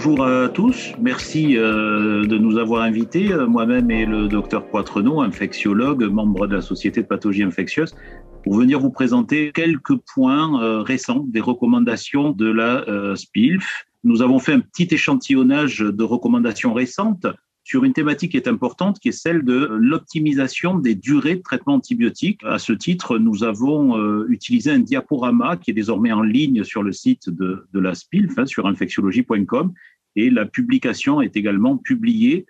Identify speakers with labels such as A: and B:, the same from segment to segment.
A: Bonjour à tous, merci de nous avoir invités, moi-même et le docteur Poitrenaud, infectiologue, membre de la Société de pathologie infectieuse, pour venir vous présenter quelques points récents des recommandations de la SPILF. Nous avons fait un petit échantillonnage de recommandations récentes sur une thématique qui est importante, qui est celle de l'optimisation des durées de traitement antibiotique. À ce titre, nous avons utilisé un diaporama qui est désormais en ligne sur le site de la SPILF, sur infectiologie.com, et la publication est également publiée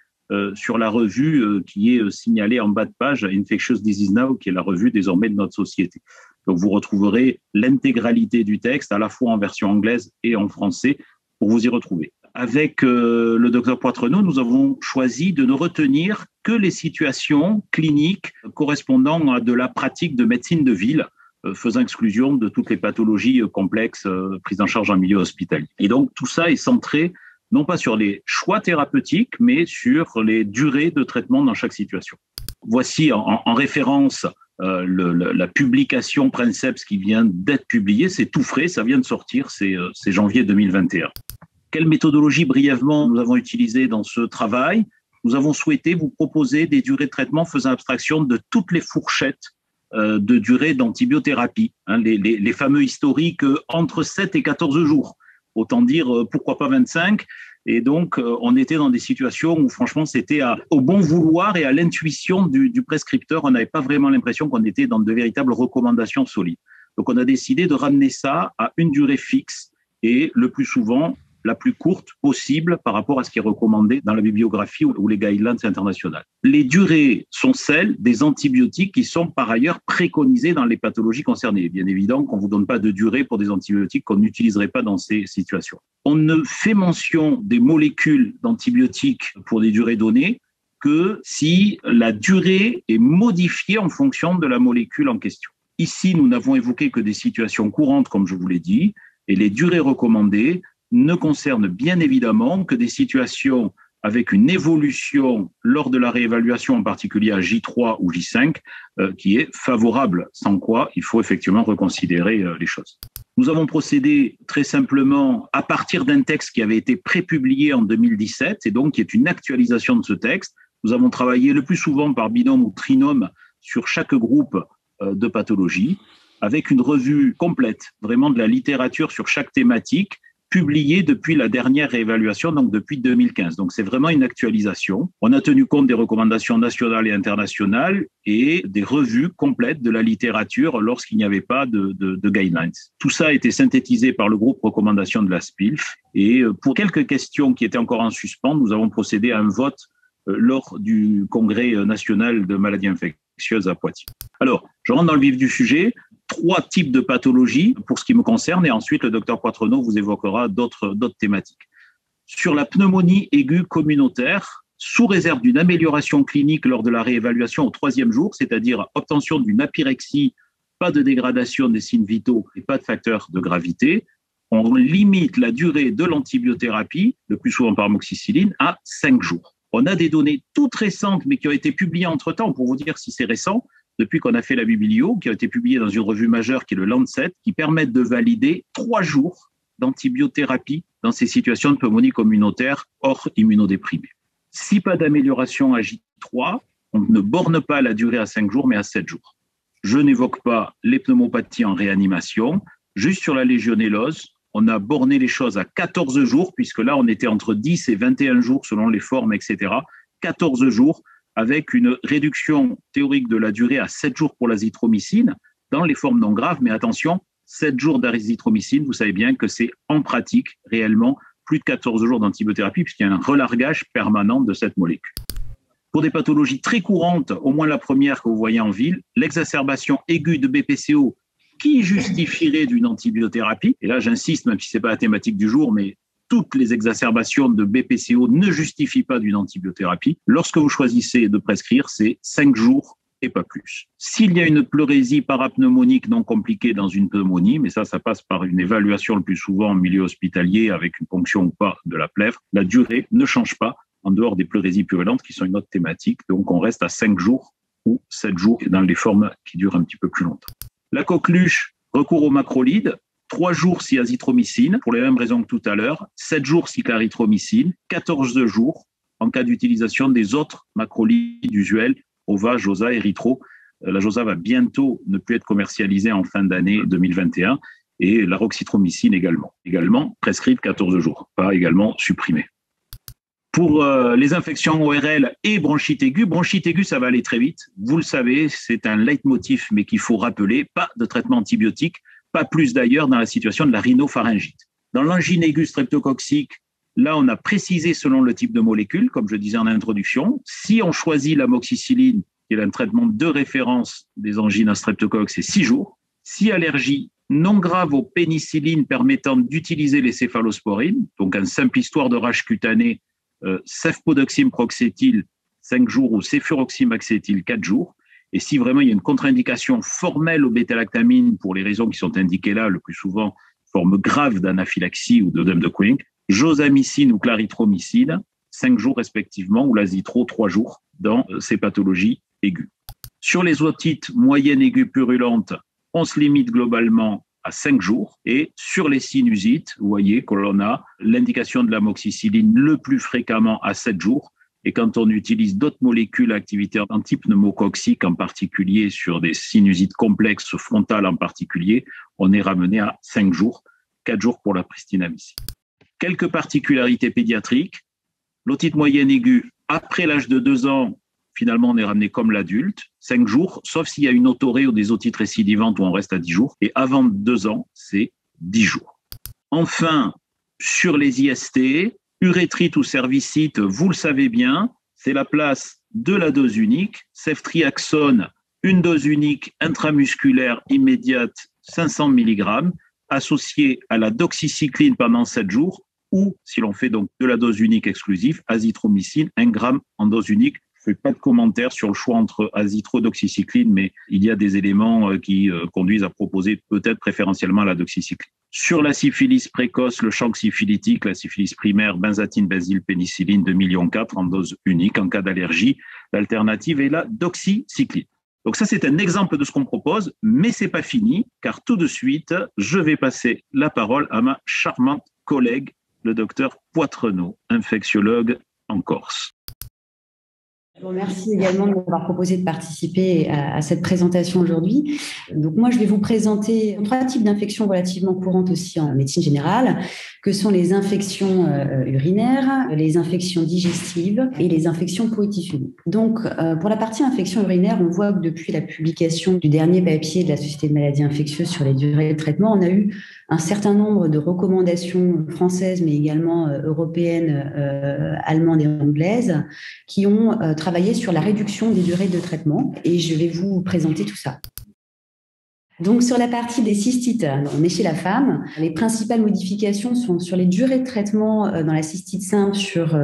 A: sur la revue qui est signalée en bas de page, Infectious Disease Now, qui est la revue désormais de notre société. Donc vous retrouverez l'intégralité du texte, à la fois en version anglaise et en français, pour vous y retrouver. Avec le docteur Poitrenaud, nous avons choisi de ne retenir que les situations cliniques correspondant à de la pratique de médecine de ville, faisant exclusion de toutes les pathologies complexes prises en charge en milieu hospitalier. Et donc, tout ça est centré non pas sur les choix thérapeutiques, mais sur les durées de traitement dans chaque situation. Voici en référence la publication Princeps qui vient d'être publiée. C'est tout frais, ça vient de sortir, c'est janvier 2021. Quelle méthodologie brièvement nous avons utilisée dans ce travail? Nous avons souhaité vous proposer des durées de traitement faisant abstraction de toutes les fourchettes de durée d'antibiothérapie, les fameux historiques entre 7 et 14 jours. Autant dire, pourquoi pas 25? Et donc, on était dans des situations où, franchement, c'était au bon vouloir et à l'intuition du prescripteur. On n'avait pas vraiment l'impression qu'on était dans de véritables recommandations solides. Donc, on a décidé de ramener ça à une durée fixe et le plus souvent, la plus courte possible par rapport à ce qui est recommandé dans la bibliographie ou les guidelines internationales. Les durées sont celles des antibiotiques qui sont par ailleurs préconisés dans les pathologies concernées. Bien évidemment qu'on ne vous donne pas de durée pour des antibiotiques qu'on n'utiliserait pas dans ces situations. On ne fait mention des molécules d'antibiotiques pour des durées données que si la durée est modifiée en fonction de la molécule en question. Ici, nous n'avons évoqué que des situations courantes, comme je vous l'ai dit, et les durées recommandées ne concerne bien évidemment que des situations avec une évolution lors de la réévaluation, en particulier à J3 ou J5, qui est favorable, sans quoi il faut effectivement reconsidérer les choses. Nous avons procédé très simplement à partir d'un texte qui avait été prépublié en 2017 et donc qui est une actualisation de ce texte. Nous avons travaillé le plus souvent par binôme ou trinôme sur chaque groupe de pathologie, avec une revue complète, vraiment de la littérature sur chaque thématique, publié depuis la dernière réévaluation, donc depuis 2015. Donc, c'est vraiment une actualisation. On a tenu compte des recommandations nationales et internationales et des revues complètes de la littérature lorsqu'il n'y avait pas de guidelines. Tout ça a été synthétisé par le groupe recommandation de la SPILF. Et pour quelques questions qui étaient encore en suspens, nous avons procédé à un vote lors du Congrès national de maladies infectieuses à Poitiers. Alors, je rentre dans le vif du sujet. 3 types de pathologies pour ce qui me concerne et ensuite le docteur Poitrenaud vous évoquera d'autres thématiques. Sur la pneumonie aiguë communautaire, sous réserve d'une amélioration clinique lors de la réévaluation au 3e jour, c'est-à-dire obtention d'une apyrexie, pas de dégradation des signes vitaux et pas de facteur de gravité, on limite la durée de l'antibiothérapie, le plus souvent par amoxicilline, à 5 jours. On a des données toutes récentes mais qui ont été publiées entre-temps, pour vous dire si c'est récent, depuis qu'on a fait la biblio, qui a été publiée dans une revue majeure qui est le Lancet, qui permettent de valider 3 jours d'antibiothérapie dans ces situations de pneumonie communautaire hors immunodéprimés. Si pas d'amélioration à J3, on ne borne pas la durée à 5 jours, mais à 7 jours. Je n'évoque pas les pneumopathies en réanimation. Juste sur la légionellose, on a borné les choses à 14 jours, puisque là, on était entre 10 et 21 jours selon les formes, etc. 14 jours, avec une réduction théorique de la durée à 7 jours pour l'azithromycine dans les formes non graves. Mais attention, 7 jours d'azithromycine, vous savez bien que c'est en pratique réellement plus de 14 jours d'antibiothérapie puisqu'il y a un relargage permanent de cette molécule. Pour des pathologies très courantes, au moins la première que vous voyez en ville, l'exacerbation aiguë de BPCO qui justifierait d'une antibiothérapie, et là j'insiste, même si ce n'est pas la thématique du jour, mais toutes les exacerbations de BPCO ne justifient pas d'une antibiothérapie. Lorsque vous choisissez de prescrire, c'est 5 jours et pas plus. S'il y a une pleurésie parapneumonique non compliquée dans une pneumonie, mais ça passe par une évaluation le plus souvent en milieu hospitalier avec une ponction ou pas de la plèvre, la durée ne change pas en dehors des pleurésies purulentes qui sont une autre thématique. Donc on reste à 5 jours ou 7 jours dans les formes qui durent un petit peu plus longtemps. La coqueluche, recours aux macrolides. 3 jours si azithromycine, pour les mêmes raisons que tout à l'heure, 7 jours si clarithromycine, 14 jours en cas d'utilisation des autres macrolides usuels, OVA, JOSA, érythro. La JOSA va bientôt ne plus être commercialisée en fin d'année 2021 et la roxythromycine également. Également prescrite 14 jours, pas également supprimée. Pour les infections ORL et bronchite aiguë, ça va aller très vite. Vous le savez, c'est un leitmotiv, mais qu'il faut rappeler, pas de traitement antibiotique, pas plus d'ailleurs dans la situation de la rhinopharyngite. Dans l'angine aiguë streptococcique, là, on a précisé selon le type de molécule, comme je disais en introduction. Si on choisit l'amoxicilline, qui est un traitement de référence des angines à streptocoque, c'est 6 jours. Si allergie non grave aux pénicillines permettant d'utiliser les céphalosporines, donc un simple histoire de rage cutanée, cefpodoxime proxétyle 5 jours ou céfuroxime 4 jours. Et si vraiment il y a une contre-indication formelle aux bêta-lactamines pour les raisons qui sont indiquées là, le plus souvent forme grave d'anaphylaxie ou d'œdème de Kuhn, josamycine ou clarithromycine 5 jours respectivement, ou l'azithro 3 jours dans ces pathologies aiguës. Sur les otites moyennes aiguës purulentes, on se limite globalement à 5 jours. Et sur les sinusites, vous voyez que l'on a l'indication de l'amoxicilline le plus fréquemment à 7 jours. Et quand on utilise d'autres molécules à activité antipneumococcique, en particulier sur des sinusites complexes frontales en particulier, on est ramené à 5 jours, 4 jours pour la pristinamycine. Quelques particularités pédiatriques. L'otite moyenne aiguë, après l'âge de 2 ans, finalement, on est ramené comme l'adulte, 5 jours, sauf s'il y a une otorrhée ou des otites récidivantes où on reste à 10 jours. Et avant 2 ans, c'est 10 jours. Enfin, sur les IST, urétrite ou cervicite, vous le savez bien, c'est la place de la dose unique. Ceftriaxone, une dose unique intramusculaire immédiate, 500 mg, associée à la doxycycline pendant 7 jours, ou, si l'on fait donc de la dose unique exclusive, azithromycine, 1 g en dose unique. Je ne fais pas de commentaires sur le choix entre azithro et doxycycline, mais il y a des éléments qui conduisent à proposer peut-être préférentiellement la doxycycline. Sur la syphilis précoce, le choc syphilitique, la syphilis primaire, benzatine, benzyle, pénicilline, 2,4 millions en dose unique. En cas d'allergie, l'alternative est la doxycycline. Donc ça, c'est un exemple de ce qu'on propose, mais ce n'est pas fini, car tout de suite, je vais passer la parole à ma charmante collègue, le docteur Poitrenaud, infectiologue en Corse.
B: Je vous remercie également de m'avoir proposé de participer à cette présentation aujourd'hui. Donc moi, je vais vous présenter 3 types d'infections relativement courantes aussi en médecine générale, que sont les infections urinaires, les infections digestives et les infections poitifuniques. Donc, pour la partie infection urinaire, on voit que depuis la publication du dernier papier de la Société de maladies infectieuses sur les durées de traitement, on a eu un certain nombre de recommandations françaises, mais également européennes, allemandes et anglaises, qui ont travaillé sur la réduction des durées de traitement. Et je vais vous présenter tout ça. Donc, sur la partie des cystites, on est chez la femme. Les principales modifications sont sur les durées de traitement dans la cystite simple sur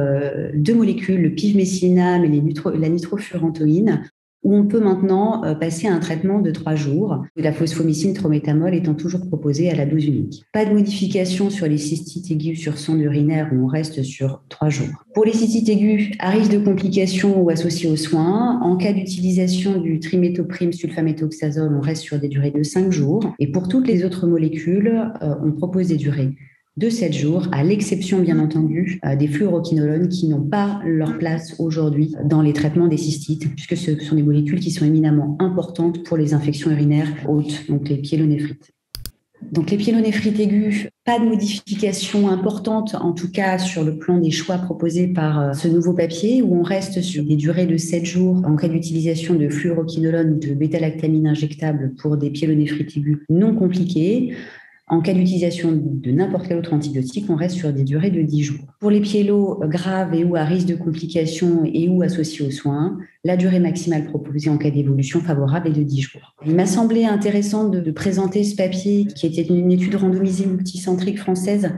B: 2 molécules, le pivmécinam et la nitrofurantoïne, où on peut maintenant passer à un traitement de 3 jours, la phosphomycine trométamol étant toujours proposée à la dose unique. Pas de modification sur les cystites aiguës sur sonde urinaire où on reste sur 3 jours. Pour les cystites aiguës à risque de complications ou associées aux soins, en cas d'utilisation du triméthoprim sulfaméthoxazole, on reste sur des durées de 5 jours. Et pour toutes les autres molécules, on propose des durées de 7 jours, à l'exception bien entendu des fluoroquinolones qui n'ont pas leur place aujourd'hui dans les traitements des cystites, puisque ce sont des molécules qui sont éminemment importantes pour les infections urinaires hautes, donc les pyélonéphrites. Donc les pyélonéphrites aiguës, pas de modification importante, en tout cas sur le plan des choix proposés par ce nouveau papier, où on reste sur des durées de 7 jours en cas d'utilisation de fluoroquinolone ou de bêta-lactamine injectable pour des pyélonéphrites aiguës non compliquées. En cas d'utilisation de n'importe quel autre antibiotique, on reste sur des durées de 10 jours. Pour les pyélos graves et ou à risque de complications et ou associés aux soins, la durée maximale proposée en cas d'évolution favorable est de 10 jours. Il m'a semblé intéressant de présenter ce papier qui était une étude randomisée multicentrique française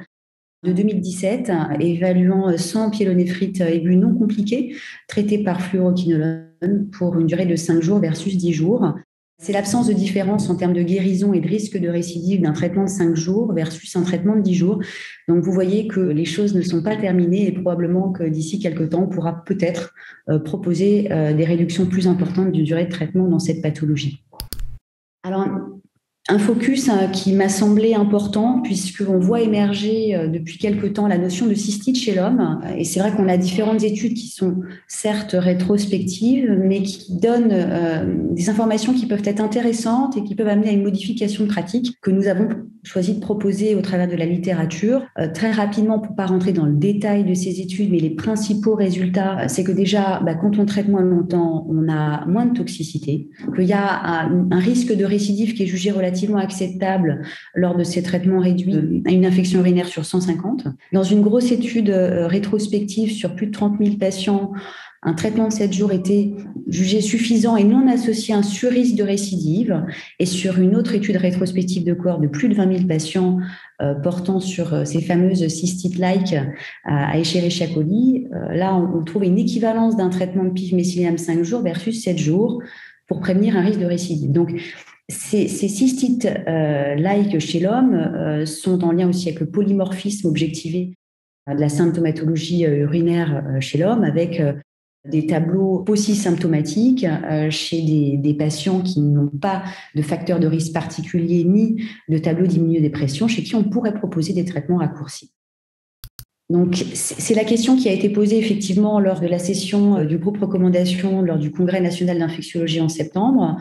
B: de 2017, évaluant 100 pyélonéphrites aiguës non compliquées traités par fluoroquinolone pour une durée de 5 jours versus 10 jours. C'est l'absence de différence en termes de guérison et de risque de récidive d'un traitement de 5 jours versus un traitement de 10 jours. Donc, vous voyez que les choses ne sont pas terminées et probablement que d'ici quelques temps, on pourra peut-être proposer des réductions plus importantes de durée de traitement dans cette pathologie. Alors, Un focus qui m'a semblé important puisqu'on voit émerger depuis quelque temps la notion de cystite chez l'homme. Et c'est vrai qu'on a différentes études qui sont certes rétrospectives, mais qui donnent des informations qui peuvent être intéressantes et qui peuvent amener à une modification de pratique que nous avons choisi de proposer au travers de la littérature. Très rapidement, pour ne pas rentrer dans le détail de ces études, mais les principaux résultats, c'est que déjà, quand on traite moins longtemps, on a moins de toxicité, qu'il y a un risque de récidive qui est jugé relativement acceptable lors de ces traitements réduits à une infection urinaire sur 150. Dans une grosse étude rétrospective sur plus de 30 000 patients, un traitement de 7 jours était jugé suffisant et non associé à un surrisque de récidive. Et sur une autre étude rétrospective de cohorte de plus de 20 000 patients portant sur ces fameuses cystites-like à Escherichia coli, là, on trouve une équivalence d'un traitement de pivmécyllium 5 jours versus 7 jours pour prévenir un risque de récidive. Donc, ces cystites-like chez l'homme sont en lien aussi avec le polymorphisme objectivé de la symptomatologie urinaire chez l'homme, avec des tableaux paucisymptomatiques chez des patients qui n'ont pas de facteurs de risque particuliers ni de tableau d'immunodépression, chez qui on pourrait proposer des traitements raccourcis. Donc, c'est la question qui a été posée effectivement lors de la session du groupe recommandation lors du Congrès national d'infectiologie en septembre.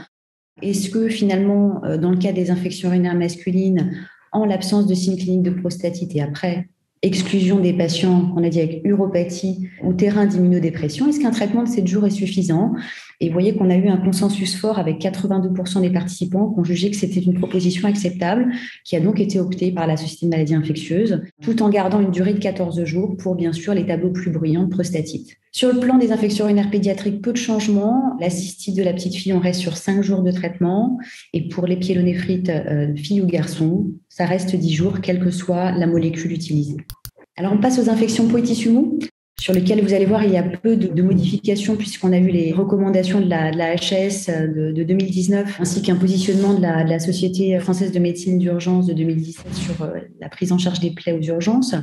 B: Est-ce que finalement, dans le cas des infections urinaires masculines, en l'absence de signes cliniques de prostatite et après exclusion des patients, on a dit avec uropathie ou terrain d'immunodépression, est-ce qu'un traitement de 7 jours est suffisant? Et vous voyez qu'on a eu un consensus fort avec 82% des participants qui ont jugé que c'était une proposition acceptable, qui a donc été optée par la Société de maladies infectieuses, tout en gardant une durée de 14 jours pour bien sûr les tableaux plus bruyants de prostatite. Sur le plan des infections urinaires pédiatriques, peu de changements. La cystite de la petite fille, on reste sur 5 jours de traitement. Et pour les pyélonéphrite, fille ou garçon, ça reste 10 jours, quelle que soit la molécule utilisée. Alors, on passe aux infections peau et tissu mou, sur lesquelles vous allez voir, il y a peu de modifications puisqu'on a eu les recommandations de la HAS de 2019, ainsi qu'un positionnement de la Société française de médecine d'urgence de 2017 sur la prise en charge des plaies aux urgences.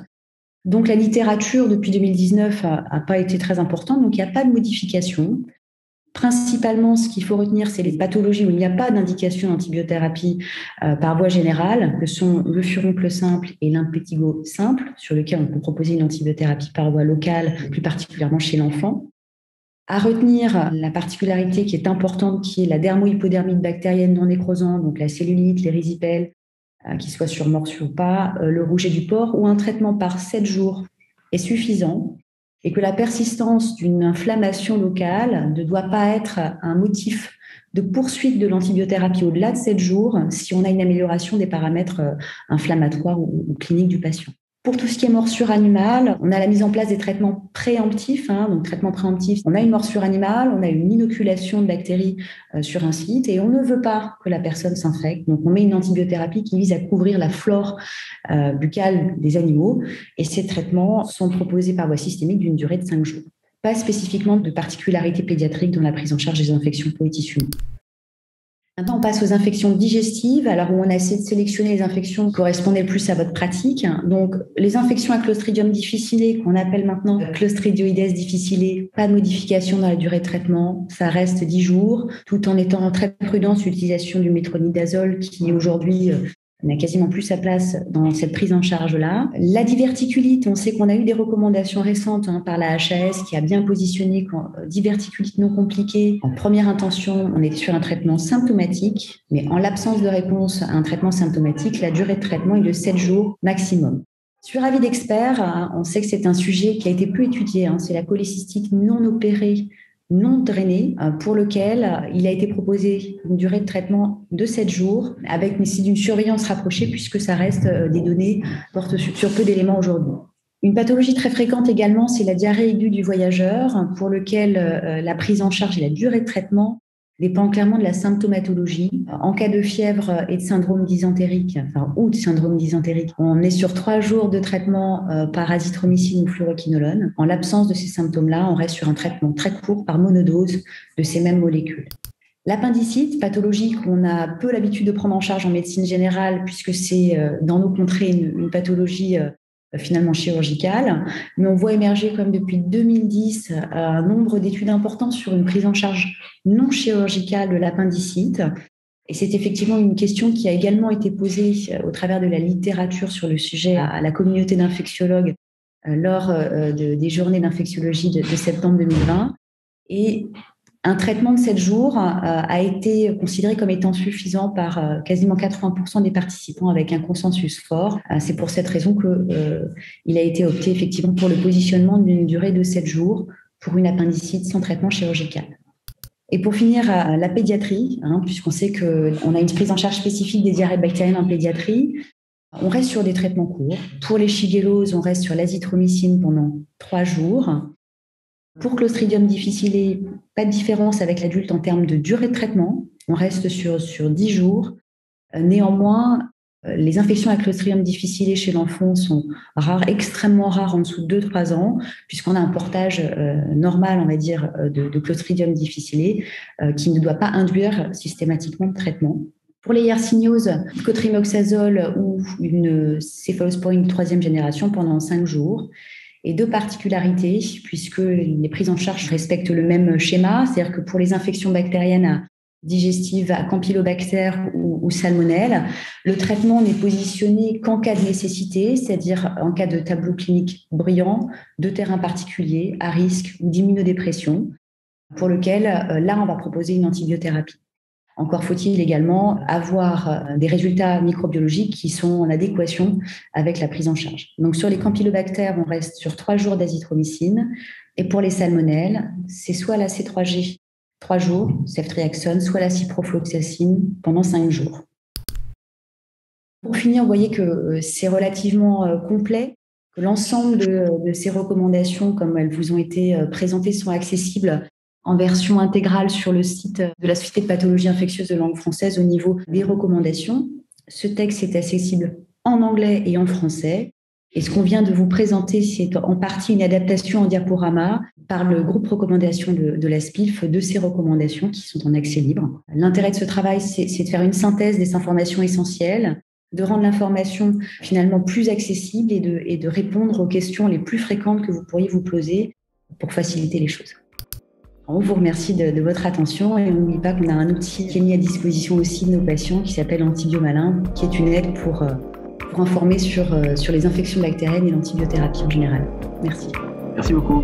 B: Donc, la littérature, depuis 2019, n'a pas été très importante, donc il n'y a pas de modification. Principalement, ce qu'il faut retenir, c'est les pathologies où il n'y a pas d'indication d'antibiothérapie par voie générale, que sont le furoncle simple et l'impétigo simple, sur lequel on peut proposer une antibiothérapie par voie locale, plus particulièrement chez l'enfant. À retenir la particularité qui est importante, qui est la dermohypodermite bactérienne non nécrosante, donc la cellulite, les rhizipèles, qu'il soit sur morsure ou pas, le rouget du porc, où un traitement par 7 jours est suffisant et que la persistance d'une inflammation locale ne doit pas être un motif de poursuite de l'antibiothérapie au-delà de 7 jours si on a une amélioration des paramètres inflammatoires ou cliniques du patient. Pour tout ce qui est morsure animale, on a la mise en place des traitements préemptifs. Donc, traitement préemptif, on a une morsure animale, on a une inoculation de bactéries sur un site et on ne veut pas que la personne s'infecte. Donc, on met une antibiothérapie qui vise à couvrir la flore buccale des animaux. Et ces traitements sont proposés par voie systémique d'une durée de 5 jours. Pas spécifiquement de particularité pédiatrique dans la prise en charge des infections peau et tissu. Maintenant, on passe aux infections digestives, alors où on a essayé de sélectionner les infections qui correspondaient le plus à votre pratique. Donc, les infections à Clostridium difficile, qu'on appelle maintenant Clostridioides difficile, pas de modification dans la durée de traitement, ça reste 10 jours, tout en étant très prudent sur l'utilisation du métronidazole qui aujourd'hui n'a quasiment plus sa place dans cette prise en charge-là. La diverticulite, on sait qu'on a eu des recommandations récentes par la HAS qui a bien positionné quand diverticulite non compliquée. En première intention, on est sur un traitement symptomatique, mais en l'absence de réponse à un traitement symptomatique, la durée de traitement est de 7 jours maximum. Sur avis d'experts, on sait que c'est un sujet qui a été peu étudié, c'est la cholécystite non opérée, non drainé, pour lequel il a été proposé une durée de traitement de 7 jours avec une surveillance rapprochée puisque ça reste des données portent sur peu d'éléments aujourd'hui. Une pathologie très fréquente également, c'est la diarrhée aiguë du voyageur pour lequel la prise en charge et la durée de traitement dépend clairement de la symptomatologie. En cas de fièvre et de syndrome dysentérique, ou de syndrome dysentérique, on est sur 3 jours de traitement par azithromycine ou fluoroquinolone. En l'absence de ces symptômes-là, on reste sur un traitement très court par monodose de ces mêmes molécules. L'appendicite, pathologie qu'on a peu l'habitude de prendre en charge en médecine générale puisque c'est dans nos contrées une pathologie finalement chirurgicale, mais on voit émerger comme depuis 2010 un nombre d'études importantes sur une prise en charge non chirurgicale de l'appendicite, Et c'est effectivement une question qui a également été posée au travers de la littérature sur le sujet à la communauté d'infectiologues lors des journées d'infectiologie de septembre 2020. Et un traitement de 7 jours a été considéré comme étant suffisant par quasiment 80% des participants avec un consensus fort. C'est pour cette raison qu'il a été opté effectivement pour le positionnement d'une durée de 7 jours pour une appendicite sans traitement chirurgical. Et pour finir, la pédiatrie, puisqu'on sait qu'on a une prise en charge spécifique des diarrhées bactériennes en pédiatrie, on reste sur des traitements courts. Pour les shigelloses, on reste sur l'azithromycine pendant 3 jours. Pour Clostridium difficile, pas de différence avec l'adulte en termes de durée de traitement. On reste sur 10 jours. Néanmoins, les infections à Clostridium difficile chez l'enfant sont rares, extrêmement rares en dessous de 2-3 ans, puisqu'on a un portage normal, on va dire, de Clostridium difficile qui ne doit pas induire systématiquement de traitement. Pour les yersignoses, cotrimoxazole ou une céphalosporine de 3e génération pendant 5 jours. Et 2 particularités, puisque les prises en charge respectent le même schéma, c'est-à-dire que pour les infections bactériennes digestives à Campylobacter ou Salmonelle, le traitement n'est positionné qu'en cas de nécessité, c'est-à-dire en cas de tableau clinique brillant, de terrain particulier, à risque ou d'immunodépression, pour lequel, là, on va proposer une antibiothérapie. Encore faut-il également avoir des résultats microbiologiques qui sont en adéquation avec la prise en charge. Donc sur les Campylobacter, on reste sur 3 jours d'azithromycine. Et pour les salmonelles, c'est soit la C3G 3 jours, ceftriaxone, soit la ciprofloxacine pendant 5 jours. Pour finir, vous voyez que c'est relativement complet, que l'ensemble de ces recommandations, comme elles vous ont été présentées, sont accessibles en version intégrale sur le site de la Société de pathologie infectieuse de langue française au niveau des recommandations. Ce texte est accessible en anglais et en français. Et ce qu'on vient de vous présenter, c'est en partie une adaptation en diaporama par le groupe recommandation de la SPILF de ces recommandations qui sont en accès libre. L'intérêt de ce travail, c'est de faire une synthèse des informations essentielles, de rendre l'information finalement plus accessible et de répondre aux questions les plus fréquentes que vous pourriez vous poser pour faciliter les choses. On vous remercie de votre attention et on n'oublie pas qu'on a un outil qui est mis à disposition aussi de nos patients qui s'appelle Antibiomalin, qui est une aide pour informer sur les infections bactériennes et l'antibiothérapie en général. Merci.
A: Merci beaucoup.